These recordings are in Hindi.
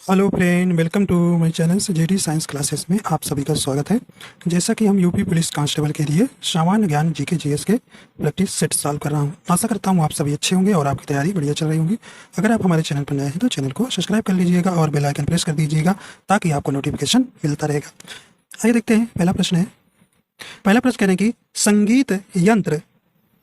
Hello friend, welcome to my channel JD science classes में आप सभी का स्वागत है। जैसा कि हम यूपी पुलिस कांस्टेबल के लिए सामान्य ज्ञान जीके जीएस के प्रैक्टिस सेट सॉल्व कर रहा हूं। आशा करता हूं आप सभी अच्छे होंगे और आपकी तैयारी बढ़िया चल रही होगी। अगर आप हमारे चैनल पर नए हैं तो चैनल को सब्सक्राइब कर लीजिएगा और बेल आइकन प्रेस कर दीजिएगा ताकि आपको नोटिफिकेशन मिलता रहेगा। आइए देखते हैं, पहला प्रश्न है। पहला प्रश्न कह रहे हैं कि संगीत यंत्र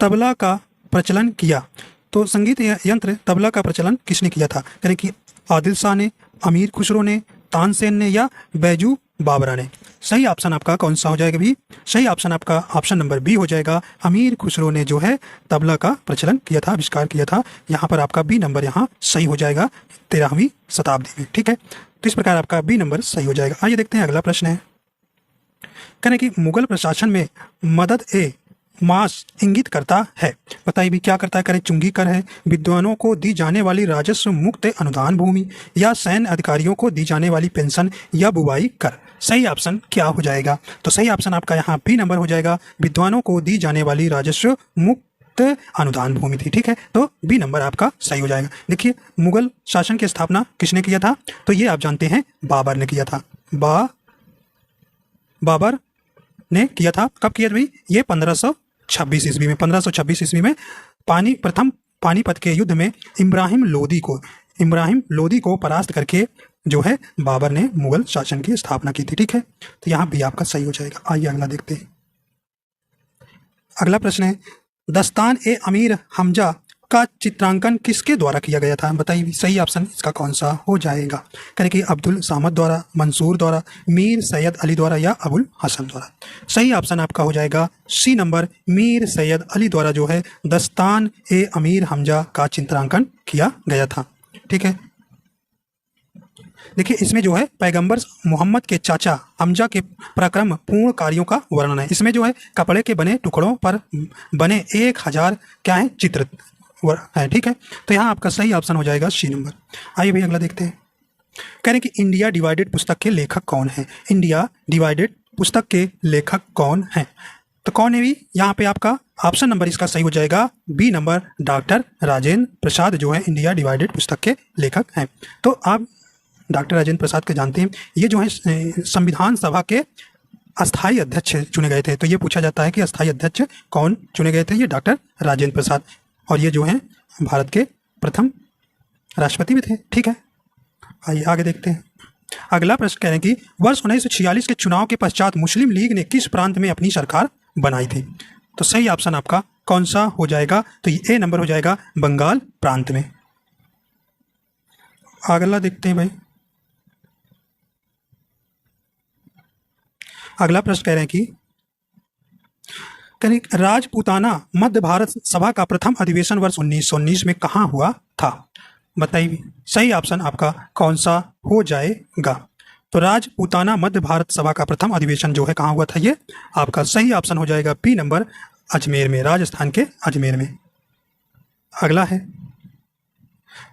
तबला का प्रचलन किया। तो संगीत यंत्र तबला का प्रचलन किसने किया था? कह रहे हैं कि आदिल शाह ने, अमीर खुसरो ने, तानसेन ने या बैजू बाबरा ने। सही ऑप्शन आपका कौन सा हो जाएगा भी? सही ऑप्शन आपका ऑप्शन नंबर बी हो जाएगा। अमीर खुसरो ने जो है तबला का प्रचलन किया था, आविष्कार किया था। यहाँ पर आपका बी नंबर यहाँ सही हो जाएगा 13वीं शताब्दी में। ठीक है, तो इस प्रकार आपका बी नंबर सही हो जाएगा। आइए देखते हैं, अगला प्रश्न है। कहने कि मुगल प्रशासन में मदद ए मास इंगित करता है। बताइए भी क्या करता है? करे चुंगी कर है, विद्वानों को दी जाने वाली राजस्व मुक्त अनुदान भूमि, या सैन्य अधिकारियों को दी जाने वाली पेंशन, या बुवाई कर। सही ऑप्शन क्या हो जाएगा? तो सही ऑप्शन आपका यहाँ बी नंबर हो जाएगा। विद्वानों को दी जाने वाली राजस्व मुक्त अनुदान भूमि थी। ठीक है, तो बी नंबर आपका सही हो जाएगा। देखिए, मुगल शासन की स्थापना किसने किया था? तो ये आप जानते हैं बाबर ने किया था। बाबर ने किया था। कब किया था भाई? ये 1526 ईस्वी में। 1526 ईस्वी में प्रथम पानीपत के युद्ध में इब्राहिम लोदी को परास्त करके जो है बाबर ने मुगल शासन की स्थापना की थी। ठीक है, तो यहाँ भी आपका सही हो जाएगा। आइए अगला देखते हैं। अगला प्रश्न है, दस्तान ए अमीर हमजा का चित्रांकन किसके द्वारा किया गया था? बताइए सही ऑप्शन इसका कौन सा हो जाएगा? करें कि अब्दुल सामद द्वारा, मंसूर द्वारा, मीर सैयद अली द्वारा या अबुल हसन द्वारा। सही ऑप्शन आपका हो जाएगा सी नंबर, मीर सैयद अली द्वारा जो है दस्तान ए अमीर हमजा का चित्रांकन किया गया था। ठीक है, देखिए इसमें जो है पैगंबर मोहम्मद के चाचा हमजा के पराक्रम पूर्ण कार्यों का वर्णन है। इसमें जो है कपड़े के बने टुकड़ों पर बने 1000 क्या है चित्र है। ठीक है, तो यहाँ आपका सही ऑप्शन हो जाएगा सी नंबर। आइए भाई अगला देखते हैं। कह रहे हैं कि इंडिया डिवाइडेड पुस्तक के लेखक कौन है? इंडिया डिवाइडेड पुस्तक के लेखक कौन है? तो कौन है भी? यहाँ पे आपका ऑप्शन नंबर इसका सही हो जाएगा B number, doctor Rajendra Prasad जो है इंडिया डिवाइडेड पुस्तक के लेखक हैं। तो आप डॉक्टर राजेंद्र प्रसाद को जानते हैं। ये जो है संविधान सभा के अस्थाई अध्यक्ष चुने गए थे। तो ये पूछा जाता है कि अस्थाई अध्यक्ष कौन चुने गए थे? ये डॉक्टर राजेंद्र प्रसाद, और ये जो है भारत के प्रथम राष्ट्रपति भी थे। ठीक है, आइए आगे देखते हैं। अगला प्रश्न कह रहे हैं कि वर्ष 1946 के चुनाव के पश्चात मुस्लिम लीग ने किस प्रांत में अपनी सरकार बनाई थी? तो सही ऑप्शन आपका कौन सा हो जाएगा? तो ये ए नंबर हो जाएगा, बंगाल प्रांत में। अगला देखते हैं भाई। अगला प्रश्न कह रहे हैं कि राजपूताना मध्य भारत सभा का प्रथम अधिवेशन वर्ष 1919 में कहाँ हुआ था? बताइए सही ऑप्शन आपका कौन सा हो जाएगा? तो राजपूताना मध्य भारत सभा का प्रथम अधिवेशन जो है कहाँ हुआ था? ये आपका सही ऑप्शन हो जाएगा बी नंबर, अजमेर में, राजस्थान के अजमेर में। अगला है,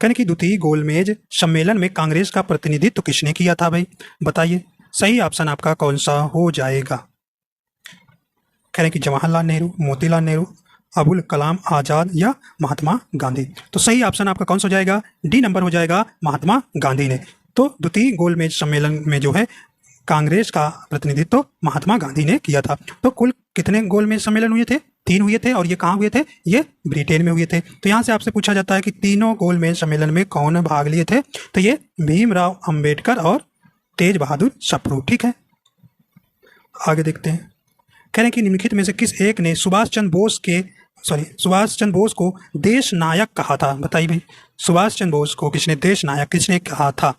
कहने की द्वितीय गोलमेज सम्मेलन में कांग्रेस का प्रतिनिधित्व किसने किया था भाई? बताइए सही ऑप्शन आपका कौन सा हो जाएगा? कह रहे हैं कि जवाहरलाल नेहरू, मोतीलाल नेहरू, अबुल कलाम आज़ाद या महात्मा गांधी। तो सही ऑप्शन आपका कौन सा हो जाएगा? डी नंबर हो जाएगा, महात्मा गांधी ने। तो द्वितीय गोलमेज सम्मेलन में जो है कांग्रेस का प्रतिनिधित्व महात्मा गांधी ने किया था। तो कुल कितने गोलमेज सम्मेलन हुए थे? 3 हुए थे, और ये कहाँ हुए थे? ये ब्रिटेन में हुए थे। तो यहाँ से आपसे पूछा जाता है कि तीनों गोलमेज सम्मेलन में कौन भाग लिए थे? तो ये भीमराव अंबेडकर और तेज बहादुर सप्रू। ठीक है, आगे देखते हैं। कह रहे हैं कि निम्नलिखित में से किस एक ने सुभाष चंद्र बोस को देश नायक कहा था? बताइए भाई, सुभाष चंद्र बोस को किसने देश नायक किसने कहा था?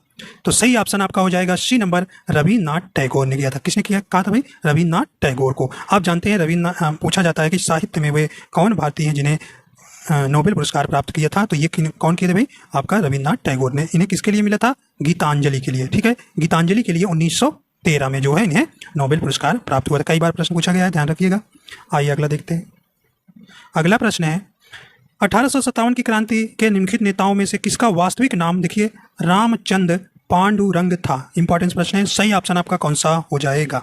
तो सही ऑप्शन आपका हो जाएगा सी नंबर, रविन्द्रनाथ टैगोर ने किया था। किसने कहा था भाई? रविन्द्रनाथ टैगोर को। आप जानते हैं पूछा जाता है कि साहित्य में वे कौन भारतीय हैं जिन्हें नोबेल पुरस्कार प्राप्त किया था? तो ये कौन किए थे भाई? आपका रविन्द्रनाथ टैगोर ने। इन्हें किसके लिए मिला था? गीतांजलि के लिए। ठीक है, गीतांजलि के लिए 1913 में जो है इन्हें नोबेल पुरस्कार प्राप्त हुआ था। कई बार प्रश्न पूछा गया है, ध्यान रखिएगा। आइए अगला देखते हैं। अगला प्रश्न है, 1857 की क्रांति के निम्नलिखित नेताओं में से किसका वास्तविक नाम देखिए रामचंद्र पांडुरंग था? इंपॉर्टेंट प्रश्न है। सही ऑप्शन आपका कौन सा हो जाएगा?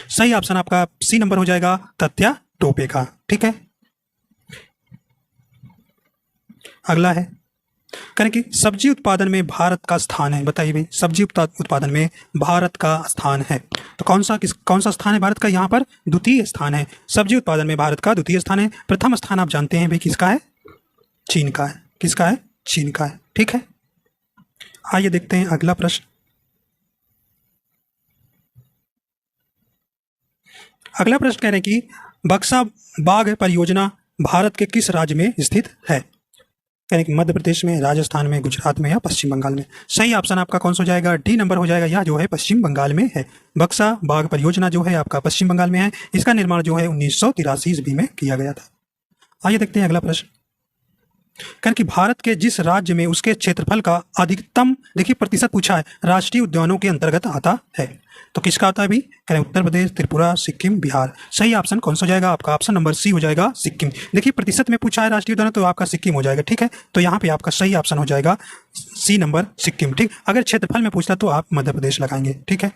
सही ऑप्शन आपका सी नंबर हो जाएगा, तत्या टोपे का। ठीक है, अगला है, करें कि सब्जी उत्पादन में भारत का स्थान है, बताइए भाई सब्जी उत्पादन में भारत का स्थान है तो कौन सा स्थान है भारत का? यहाँ पर द्वितीय स्थान है। सब्जी उत्पादन में भारत का द्वितीय स्थान है। प्रथम स्थान आप जानते हैं भाई किसका है? चीन का है। किसका है? चीन का है। ठीक है, आइए देखते हैं अगला प्रश्न। अगला प्रश्न कह रहे हैं कि बक्सा बाग परियोजना भारत के किस राज्य में स्थित है? कह रहे हैं कि मध्य प्रदेश में, राजस्थान में, गुजरात में या पश्चिम बंगाल में। सही ऑप्शन आपका कौन सा हो जाएगा? डी नंबर हो जाएगा। यह जो है पश्चिम बंगाल में है। बक्सा बाग परियोजना जो है आपका पश्चिम बंगाल में है। इसका निर्माण जो है 1983 ईस्वी में किया गया था। आइए देखते हैं अगला प्रश्न। कह कि भारत के जिस राज्य में उसके क्षेत्रफल का अधिकतम, देखिए प्रतिशत पूछा है, राष्ट्रीय उद्यानों के अंतर्गत आता है तो किसका आता है भी? कह रहे उत्तर प्रदेश, त्रिपुरा, सिक्किम, बिहार। सही ऑप्शन कौन सा हो जाएगा आपका? ऑप्शन नंबर सी हो जाएगा, सिक्किम। देखिए प्रतिशत में पूछा है राष्ट्रीय उद्यान तो आपका सिक्किम हो जाएगा। ठीक है, तो यहाँ पे आपका सही ऑप्शन हो जाएगा सी नंबर, सिक्किम। ठीक, अगर क्षेत्रफल में पूछता तो आप मध्य प्रदेश लगाएंगे। ठीक है,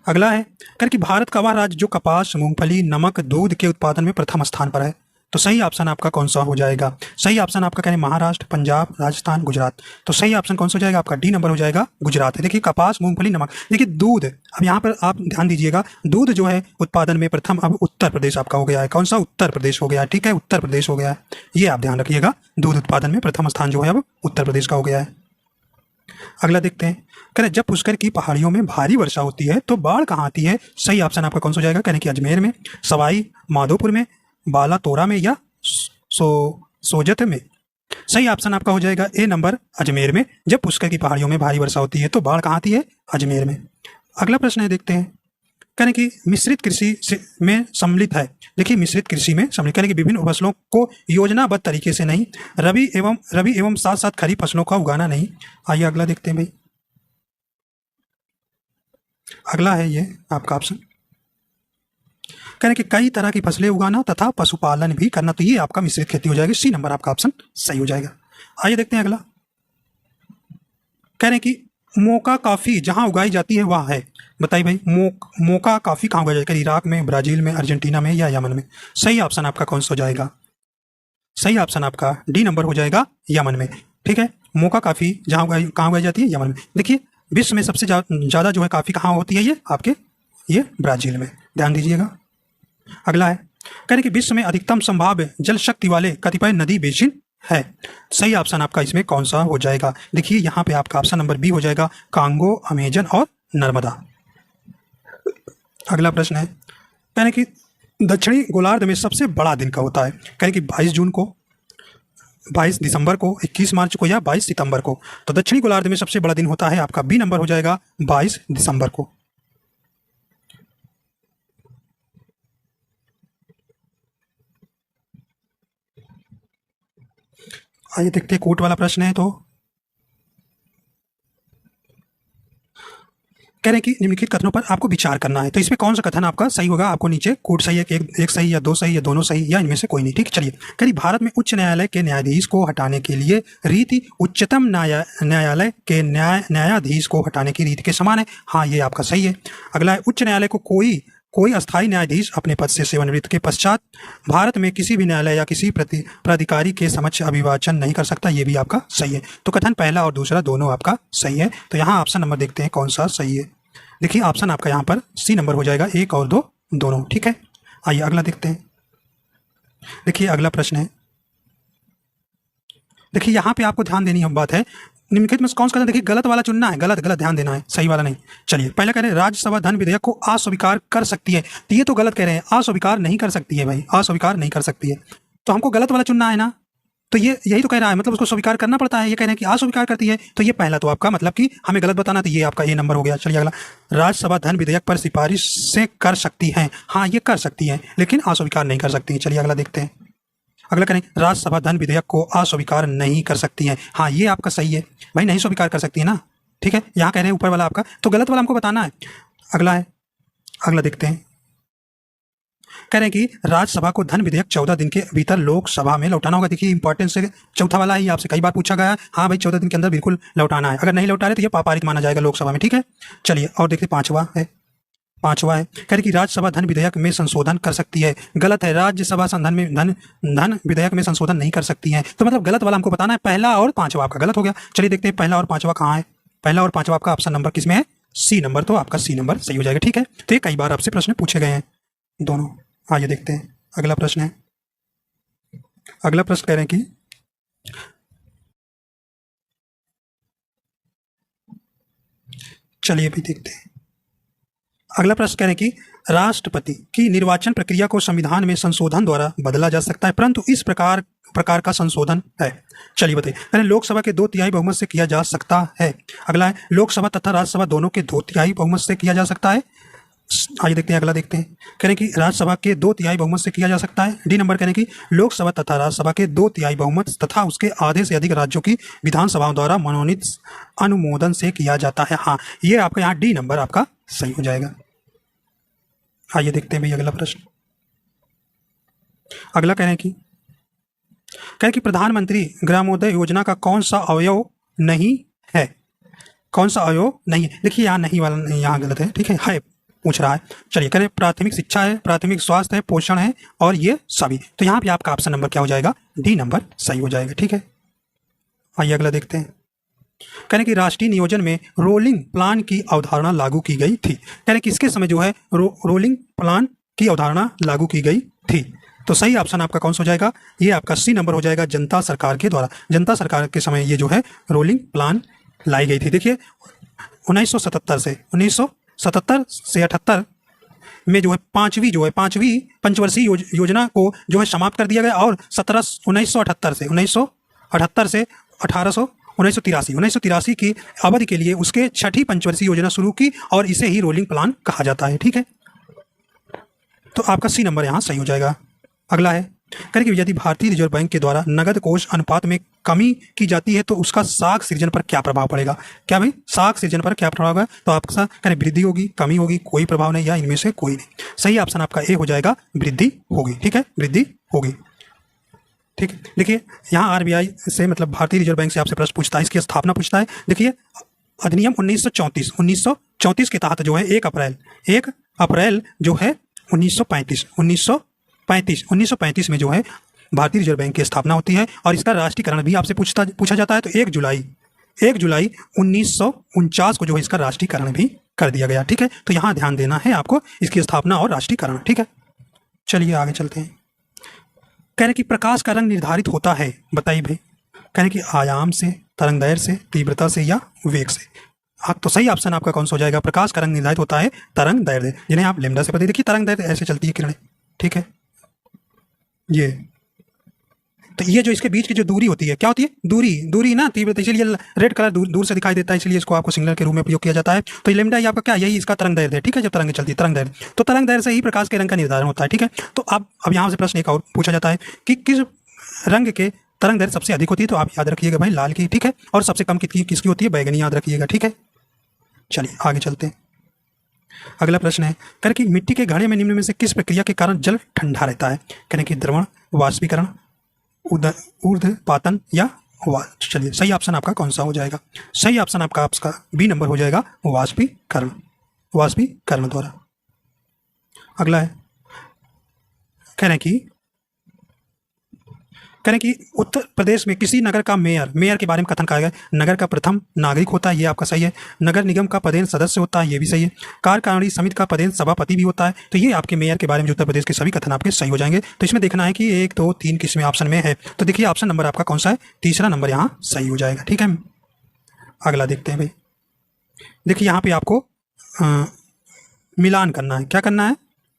अगला है कह कि भारत का वह राज्य जो कपास, मूंगफली, नमक, दूध के उत्पादन में प्रथम स्थान पर है तो सही ऑप्शन आपका कौन सा हो जाएगा? सही ऑप्शन आपका कह रहे महाराष्ट्र, पंजाब, राजस्थान, गुजरात। तो सही ऑप्शन कौन सा हो जाएगा आपका? डी नंबर हो जाएगा, गुजरात है। देखिए कपास, मूंगफली, नमक। देखिए दूध, अब यहाँ पर आप ध्यान दीजिएगा, दूध जो है उत्पादन में प्रथम अब उत्तर प्रदेश आपका हो गया है। कौन सा? उत्तर प्रदेश हो गया है। ठीक है, उत्तर प्रदेश हो गया है, ये आप ध्यान रखिएगा। दूध उत्पादन में प्रथम स्थान जो है अब उत्तर प्रदेश का हो गया है। अगला देखते हैं, कह रहे जब पुष्कर की पहाड़ियों में भारी वर्षा होती है तो बाढ़ कहाँ आती है? सही ऑप्शन आपका कौन सा हो जाएगा? कहने कि अजमेर में, सवाई माधोपुर में, बालातोरा में या सोजत में। सही ऑप्शन आपका हो जाएगा ए नंबर, अजमेर में। जब पुष्कर की पहाड़ियों में भारी वर्षा होती है तो बाढ़ कहाँ आती है? अजमेर में। अगला प्रश्न है, देखते हैं। कहने कि मिश्रित कृषि में सम्मिलित है। देखिए मिश्रित कृषि में सम्मिलित, कहने कि विभिन्न फसलों को योजनाबद्ध तरीके से नहीं, रबी एवं साथ साथ खरीफ फसलों का उगाना नहीं। आइए अगला देखते हैं भाई। अगला है ये आपका ऑप्शन, कहने कि कई तरह की फसलें उगाना तथा पशुपालन भी करना, तो ये आपका मिश्रित खेती हो जाएगी। सी नंबर आपका ऑप्शन सही हो जाएगा। आइए देखते हैं अगला। कह रहे कि मोका कॉफी जहां उगाई जाती है वह है, बताइए भाई मोका कॉफी कहाँ उगाई जाती है? इराक में, ब्राजील में, अर्जेंटीना में या यमन में। सही ऑप्शन आपका कौन सा हो जाएगा? सही ऑप्शन आपका डी नंबर हो जाएगा, यमन में। ठीक है, मोका कॉफी कहाँ उगाई जाती है? यमन में। देखिए विश्व में सबसे ज़्यादा जो है कॉफी कहाँ होती है? ये आपके ये ब्राजील में, ध्यान दीजिएगा। अगला है, कह रहे कि विश्व में अधिकतम संभाव्य जल शक्ति वाले कतिपय नदी बेसिन है। सही ऑप्शन आपका इसमें कौन सा हो जाएगा? देखिए यहाँ पे आपका ऑप्शन नंबर बी हो जाएगा, कांगो, अमेजन और नर्मदा। अगला प्रश्न है, कह रहे कि दक्षिणी गोलार्ध में सबसे बड़ा दिन कब होता है? कह रहे कि 22 जून को, 22 दिसंबर को, 21 मार्च को या 22 सितंबर को। तो दक्षिणी गोलार्ध में सबसे बड़ा दिन होता है आपका बी नंबर हो जाएगा, 22 दिसंबर को। आइए देखते हैं कोट वाला प्रश्न है। तो कह रहे हैं कि निम्नलिखित कथनों पर आपको विचार करना है, तो इसमें कौन सा कथन आपका सही होगा? आपको नीचे कोट सही है, एक सही या दो सही या दोनों सही या इनमें से कोई नहीं। ठीक, चलिए। कह रही भारत में उच्च न्यायालय के न्यायाधीश को हटाने के लिए रीति उच्चतम न्यायालय के न्यायाधीश को हटाने की रीति के समान है। हाँ, ये आपका सही है। अगला है, उच्च न्यायालय को कोई अस्थायी न्यायाधीश अपने पद से सेवानिवृत्त के पश्चात भारत में किसी भी न्यायालय या किसी प्राधिकारी के समक्ष अभिवाचन नहीं कर सकता। ये भी आपका सही है। तो कथन पहला और दूसरा दोनों आपका सही है। तो यहाँ ऑप्शन नंबर देखते हैं कौन सा सही है। देखिए ऑप्शन आपका यहाँ पर सी नंबर हो जाएगा, 1 और 2 दोनों। ठीक है, आइए अगला देखते हैं। देखिए अगला प्रश्न है, देखिए यहाँ पे आपको ध्यान देनी बात है, निम्नलिखित में कौन सा कथन? देखिए गलत वाला चुनना है, गलत ध्यान देना है, सही वाला नहीं। चलिए पहला कह रहे हैं राज्यसभा धन विधेयक को अस्वीकार कर सकती है, तो ये तो गलत कह रहे हैं, अस्वीकार नहीं कर सकती है भाई, अस्वीकार नहीं कर सकती है। तो हमको गलत वाला चुनना है ना, तो ये यही तो कह रहा है, मतलब उसको स्वीकार करना पड़ता है। ये कह रहे हैं कि अस्वीकार करती है, तो ये पहला तो आपका मतलब कि हमें गलत बताना, तो ये आपका ए नंबर हो गया। चलिए अगला, राज्यसभा धन विधेयक पर सिफारिश से कर सकती है। हाँ, ये कर सकती है लेकिन अस्वीकार नहीं कर सकती। चलिए अगला देखते हैं। अगला करें, राज्यसभा धन विधेयक को अस्वीकार नहीं कर सकती है। हाँ, ये आपका सही है भाई, नहीं स्वीकार कर सकती है ना। ठीक है, यहाँ कह रहे हैं ऊपर वाला आपका, तो गलत वाला हमको बताना है। अगला है, अगला देखते हैं। कह रहे हैं कि राज्यसभा को धन विधेयक 14 दिन के भीतर लोकसभा में लौटाना होगा। देखिए इंपॉर्टेंस से चौथा वाला ही आपसे कई बार पूछा गया। हाँ भाई, 14 दिन के अंदर बिल्कुल लौटाना है, अगर नहीं लौटा रहे तो ये पारित माना जाएगा लोकसभा में। ठीक है, चलिए और देखिए 5वां है, पांचवा है कह रहे कि राज्यसभा धन विधेयक में संशोधन कर सकती है। गलत है, राज्यसभा धन विधेयक में संशोधन नहीं कर सकती है। तो मतलब गलत वाला हमको बताना है, पहला और पांचवा आपका गलत हो गया। चलिए देखते हैं पहला और पांचवा कहाँ है। पहला और पांचवा आपका ऑप्शन नंबर किस में है? सी नंबर, तो आपका सी नंबर सही हो जाएगा। ठीक है, तो ये कई बार आपसे प्रश्न पूछे गए हैं दोनों। आइए देखते हैं अगला प्रश्न है। अगला प्रश्न कह रहे हैं कि चलिए अभी देखते हैं। अगला प्रश्न कह रहे हैं कि राष्ट्रपति की निर्वाचन प्रक्रिया को संविधान में संशोधन द्वारा बदला जा सकता है, परंतु इस प्रकार का संशोधन है। चलिए बताइए। कह रहे हैं लोकसभा के 2/3 बहुमत से किया जा सकता है। अगला है लोकसभा तथा राज्यसभा दोनों के 2/3 बहुमत से किया जा सकता है। आइए देखते हैं अगला देखते हैं। कह रहे हैं कि राज्यसभा के 2/3 बहुमत से किया जा सकता है। डी नंबर कह रहे हैं कि लोकसभा तथा राज्यसभा के 2/3 बहुमत तथा उसके आधे से अधिक राज्यों की विधानसभाओं द्वारा मनोनीत अनुमोदन से किया जाता है। हाँ, ये आपका यहाँ डी नंबर आपका सही हो जाएगा। आइए देखते हैं भाई अगला प्रश्न। अगला कह रहे हैं कि प्रधानमंत्री ग्रामोदय योजना का कौन सा अवयव नहीं है? कौन सा अवयव नहीं है? देखिए यहाँ नहीं वाला नहीं, यहाँ गलत है। ठीक है पूछ रहा है। चलिए करें प्राथमिक शिक्षा है, प्राथमिक स्वास्थ्य है, पोषण है और ये सभी। तो यहाँ पे आपका ऑप्शन नंबर क्या हो जाएगा? डी नंबर सही हो जाएगा। ठीक है, आइए अगला देखते हैं। कह रहे कि राष्ट्रीय नियोजन में रोलिंग प्लान की अवधारणा लागू की गई थी। कह रहे किसके समय जो है रोलिंग प्लान की अवधारणा लागू की गई थी? तो सही ऑप्शन आपका कौन सा हो जाएगा? ये आपका सी नंबर हो जाएगा, जनता सरकार के द्वारा। जनता सरकार के समय ये जो है रोलिंग प्लान लाई गई थी। देखिए 1977 से 78 में जो है पांचवी पंचवर्षीय योजना को जो है समाप्त कर दिया गया और 1978 से 1983 की अवधि के लिए उसके छठी पंचवर्षीय योजना शुरू की और इसे ही रोलिंग प्लान कहा जाता है। ठीक है, तो आपका सी नंबर यहाँ सही हो जाएगा। अगला है करें कि यदि भारतीय रिजर्व बैंक के द्वारा नगद कोष अनुपात में कमी की जाती है तो उसका साख सृजन पर क्या प्रभाव पड़ेगा? क्या भाई साख सृजन पर क्या प्रभाव है? तो आपका करें वृद्धि होगी, कमी होगी, कोई प्रभाव नहीं, या इनमें से कोई नहीं। सही ऑप्शन आपका ए हो जाएगा, वृद्धि होगी। ठीक है, वृद्धि होगी। ठीक है, देखिए यहाँ आरबीआई से मतलब भारतीय रिजर्व बैंक से आपसे प्रश्न पूछता है, इसकी स्थापना पूछता है। देखिए अधिनियम 1934 के तहत जो है 1 अप्रैल जो है 1935 में जो है भारतीय रिजर्व बैंक की स्थापना होती है और इसका राष्ट्रीयकरण भी आपसे पूछा जाता है। तो 1 जुलाई 1949 को जो है इसका राष्ट्रीयकरण भी कर दिया गया। ठीक है, तो यहाँ ध्यान देना है आपको इसकी स्थापना और राष्ट्रीयकरण। ठीक है, चलिए आगे चलते हैं। कह रहे कि प्रकाश का रंग निर्धारित होता है, बताइए भाई। कह रहे कि आयाम से, तरंगदैर्घ्य से, तीव्रता से या वेग से? हाँ, तो सही ऑप्शन आपका कौन सा हो जाएगा? प्रकाश का रंग निर्धारित होता है तरंगदैर्घ्य, जिन्हें आप लैम्डा से पढ़ते। देखिए तरंगदैर्घ्य ऐसे चलती है किरणें। ठीक है, ये तो ये जो इसके बीच की जो दूरी होती है क्या होती है? दूरी ना तीव्रता, इसलिए रेड कलर दूर से दिखाई देता है, इसलिए इसको आपको सिग्नल के रूप में उपयोग किया जाता है। तो ये लैम्डा आपका क्या, यही इसका तरंगदैर्घ्य है। ठीक है, जब तरंग चलती है तरंगदैर्घ्य, तो तरंगदैर्घ्य से ही प्रकाश के रंग का निर्धारण होता है। ठीक है, तो अब यहाँ से प्रश्न एक और पूछा जाता है कि किस रंग के तरंगदैर्घ्य सबसे अधिक होती है? तो आप याद रखिएगा भाई लाल की। ठीक है, और सबसे कम किसकी होती है? बैगनी, याद रखिएगा। ठीक है, चलिए आगे चलते हैं। अगला प्रश्न है करें कि मिट्टी के घड़े में निम्न में से किस प्रक्रिया के कारण जल ठंडा रहता है? करें कि द्रवण, वाष्पीकरण, ऊर्ध्वपातन या चलिए सही ऑप्शन आपका कौन सा हो जाएगा? सही ऑप्शन आपका बी नंबर हो जाएगा, वाष्पीकरण द्वारा। अगला है कह रहे हैं कि उत्तर प्रदेश में किसी नगर का मेयर के बारे में कथन कहा गया है। नगर का प्रथम नागरिक होता है, ये आपका सही है। नगर निगम का पदेन सदस्य होता है, ये भी सही है। कार्यकारिणी समिति का पदेन सभापति भी होता है। तो ये आपके मेयर के बारे में उत्तर प्रदेश के सभी कथन आपके सही हो जाएंगे। तो इसमें देखना है कि 1, 2, 3 किस में ऑप्शन में है। तो देखिए ऑप्शन नंबर आपका कौन सा है? तीसरा नंबर यहाँ सही हो जाएगा। ठीक है, अगला देखते हैं भाई। देखिए यहाँ पे आपको मिलान करना है। क्या करना है?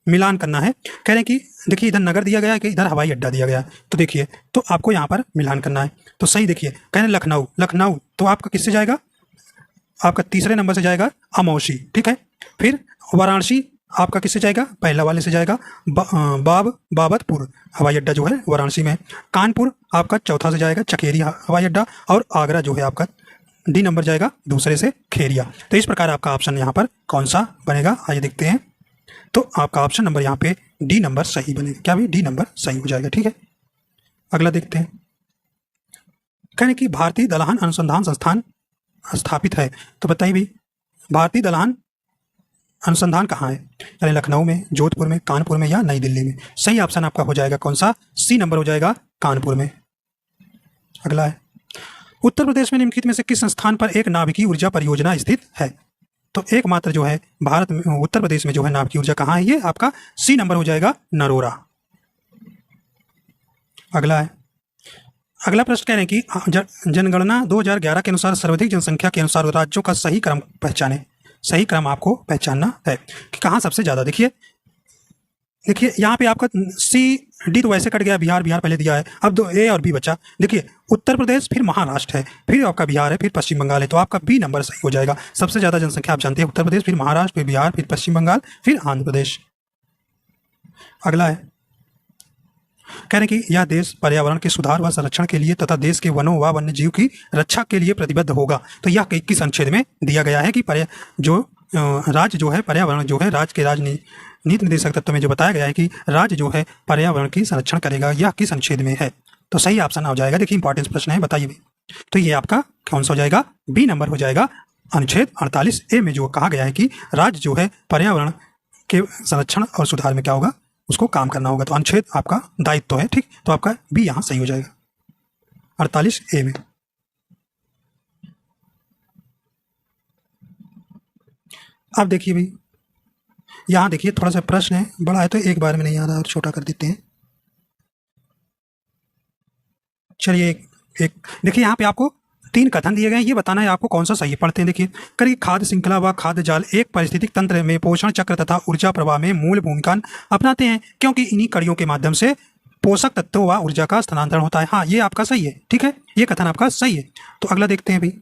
मिलान करना है। कह रहे हैं कि देखिए इधर नगर दिया गया है कि इधर हवाई अड्डा दिया गया है। तो देखिए तो आपको यहाँ पर मिलान करना है। तो सही देखिए कह रहे लखनऊ तो आपका किससे जाएगा? आपका तीसरे नंबर से जाएगा अमौसी। ठीक है, फिर वाराणसी आपका किससे जाएगा? पहला वाले से जाएगा बाबतपुर हवाई अड्डा जो है वाराणसी में। कानपुर आपका चौथा से जाएगा चकेरी हवाई अड्डा, और आगरा जो है आपका डी नंबर जाएगा दूसरे से खेरिया। तो इस प्रकार आपका ऑप्शन यहाँ पर कौन सा बनेगा? आइए देखते हैं। तो आपका ऑप्शन नंबर यहाँ पे डी नंबर सही बनेगा। क्या भी डी नंबर सही हो जाएगा। ठीक है, अगला देखते हैं। कहने कि भारतीय दलहन अनुसंधान संस्थान स्थापित है। तो बताइए भाई भारतीय दलहन अनुसंधान कहाँ है, यानी लखनऊ में, जोधपुर में, कानपुर में या नई दिल्ली में। सही ऑप्शन आपका हो जाएगा कौन सा, सी नंबर हो जाएगा कानपुर में। अगला है, उत्तर प्रदेश में निम्नलिखित में से किस संस्थान पर एक नाभिकीय ऊर्जा परियोजना स्थित है। तो एकमात्र जो है भारत में उत्तर प्रदेश में जो है नाभिकीय ऊर्जा कहाँ है, ये आपका सी नंबर हो जाएगा नरोरा। अगला है, अगला प्रश्न कह रहे हैं कि जनगणना 2011 के अनुसार सर्वाधिक जनसंख्या के अनुसार राज्यों का सही क्रम पहचाने। सही क्रम आपको पहचानना है कि कहाँ सबसे ज़्यादा। देखिए यहाँ पे आपका सी डी तो वैसे कट गया, बिहार पहले दिया है, अब दो ए और बी बचा। देखिए उत्तर प्रदेश, फिर महाराष्ट्र है, फिर आपका बिहार है, फिर पश्चिम बंगाल है, तो आपका बी नंबर सही हो जाएगा। सबसे ज़्यादा जनसंख्या आप जानते हैं उत्तर प्रदेश, फिर महाराष्ट्र, फिर बिहार, फिर पश्चिम बंगाल, फिर आंध्र प्रदेश। अगला है, कह रहे हैं कि यह देश पर्यावरण के सुधार व संरक्षण के लिए तथा देश के वनों व वन्य जीव की रक्षा के लिए प्रतिबद्ध होगा। तो यह किस अनुच्छेद में दिया गया है कि राज्य जो है पर्यावरण जो है राज्य के नीति निर्देशक तत्व में जो बताया गया है कि राज्य जो है पर्यावरण की संरक्षण करेगा, यह किस अनुच्छेद में है। तो सही ऑप्शन हो जाएगा, देखिए इंपॉर्टेंट प्रश्न है, बताइए भी। तो ये आपका कौन सा हो जाएगा, बी नंबर हो जाएगा। अनुच्छेद 48A में जो कहा गया है कि राज्य जो है पर्यावरण के संरक्षण और सुधार में क्या होगा, उसको काम करना होगा। तो अनुच्छेद आपका दायित्व है, ठीक, तो आपका बी यहाँ सही हो जाएगा 48A में। अब देखिए भाई, यहाँ देखिए थोड़ा सा प्रश्न है, बड़ा है तो एक बार में नहीं आ रहा, और छोटा कर देते हैं। चलिए एक देखिए, यहाँ पे आपको 3 कथन दिए गए हैं, ये बताना है आपको कौन सा सही है। पढ़ते हैं, देखिए करिए, खाद्य श्रृंखला व खाद्य जाल एक पारिस्थितिक तंत्र में पोषण चक्र तथा ऊर्जा प्रवाह में मूल भूमिका अपनाते हैं, क्योंकि इन्हीं कड़ियों के माध्यम से पोषक तत्वों व ऊर्जा का स्थानांतरण होता है। हाँ, ये आपका सही है, ठीक है, ये कथन आपका सही है। तो अगला देखते हैं भाई,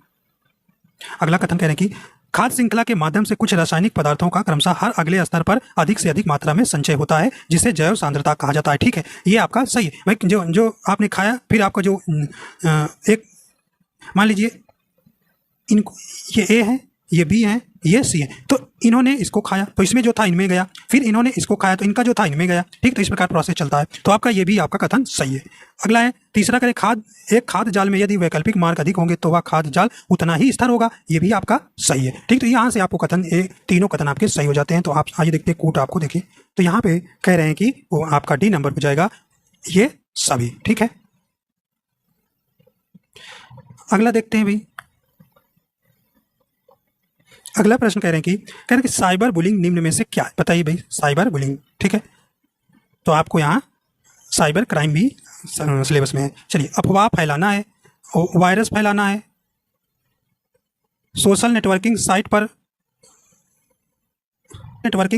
अगला कथन कह रहे हैं कि खाद्य श्रृंखला के माध्यम से कुछ रासायनिक पदार्थों का क्रमशः हर अगले स्तर पर अधिक से अधिक मात्रा में संचय होता है, जिसे जैव सांद्रता कहा जाता है। ठीक है, ये आपका सही है भाई। जो आपने खाया, फिर आपका जो एक मान लीजिए इनको, ये ए है, ये बी है, ये सी है, तो इन्होंने इसको खाया तो इसमें जो था इनमें गया, फिर इन्होंने इसको खाया तो इनका जो था इनमें गया, ठीक। तो इस प्रकार प्रोसेस चलता है, तो आपका ये भी आपका कथन सही है। अगला है, तीसरा करें, एक खाद्य जाल में यदि वैकल्पिक मार्ग अधिक होंगे तो वह खाद्य जाल उतना ही स्थिर होगा, ये भी आपका सही है, ठीक। तो यहाँ से आपको कथन तीनों कथन आपके सही हो जाते हैं। तो आप आइए देखते हैं कूट आपको, देखिए तो यहाँ पे कह रहे हैं कि वो आपका डी नंबर हो जाएगा, ये सभी, ठीक है। अगला देखते हैं भाई, अगला प्रश्न कह रहे हैं कि साइबर बुलिंग निम्न में से क्या है, बताइए भाई। साइबर बुलिंग, ठीक है, तो आपको यहाँ साइबर क्राइम भी सिलेबस में है। चलिए, अफवाह फैलाना है, वायरस फैलाना है, सोशल नेटवर्किंग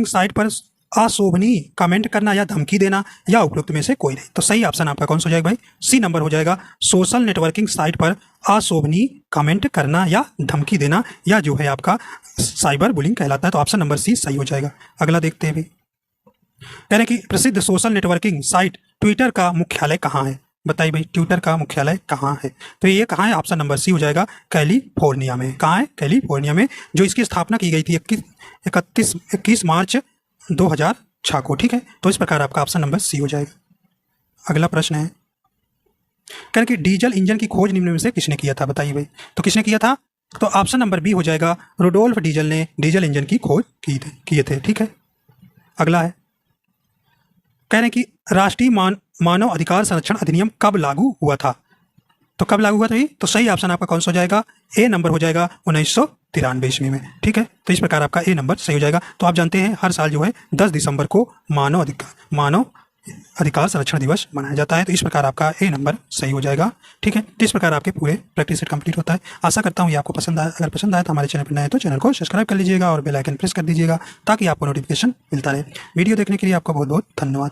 साइट पर अशोभनीय कमेंट करना या धमकी देना, या उपरोक्त में से कोई नहीं। तो सही ऑप्शन आपका कौन सा हो जाएगा भाई, सी नंबर हो जाएगा। सोशल नेटवर्किंग साइट पर अशोभनीय कमेंट करना या धमकी देना, या जो है आपका साइबर बुलिंग कहलाता है। तो ऑप्शन नंबर सी सही हो जाएगा। अगला देखते हैं भाई, कह रहे हैं कि प्रसिद्ध सोशल नेटवर्किंग साइट ट्विटर का मुख्यालय कहाँ है, बताइए भाई, ट्विटर का मुख्यालय कहाँ है। तो ये कहाँ है, ऑप्शन नंबर सी हो जाएगा, कैलिफोर्निया में। कहाँ है, कैलिफोर्निया में, जो इसकी स्थापना की गई थी 21 मार्च 2006 को, ठीक है। तो इस प्रकार आपका ऑप्शन नंबर सी हो जाएगा। अगला प्रश्न है, कह रहे कि डीजल इंजन की खोज निम्न में से किसने किया था, बताइए भाई। तो किसने किया था, तो ऑप्शन नंबर बी हो जाएगा, रुडोल्फ डीजल ने डीजल इंजन की खोज किए थे, ठीक है। अगला है, कह रहे हैं कि राष्ट्रीय मानव अधिकार संरक्षण अधिनियम कब लागू हुआ था। तो कब लागू हुआ था ये, तो सही ऑप्शन आपका कौन सा हो जाएगा, ए नंबर हो जाएगा 1993 ईस्वी में, ठीक है। तो इस प्रकार आपका ए नंबर सही हो जाएगा। तो आप जानते हैं हर साल जो है 10 दिसंबर को मानव अधिकार संरक्षण दिवस मनाया जाता है। तो इस प्रकार आपका ए नंबर सही हो जाएगा, ठीक है। तो इस प्रकार आपके पूरे प्रैक्टिस सेट कंप्लीट होता है। आशा करता हूँ ये आपको पसंद आया। अगर पसंद आया तो हमारे चैनल पर नए हैं तो चैनल को सब्सक्राइब कर लीजिएगा और बेल आइकन प्रेस कर दीजिएगा, ताकि आपको नोटिफिकेशन मिलता रहे। वीडियो देखने के लिए आपका बहुत बहुत धन्यवाद।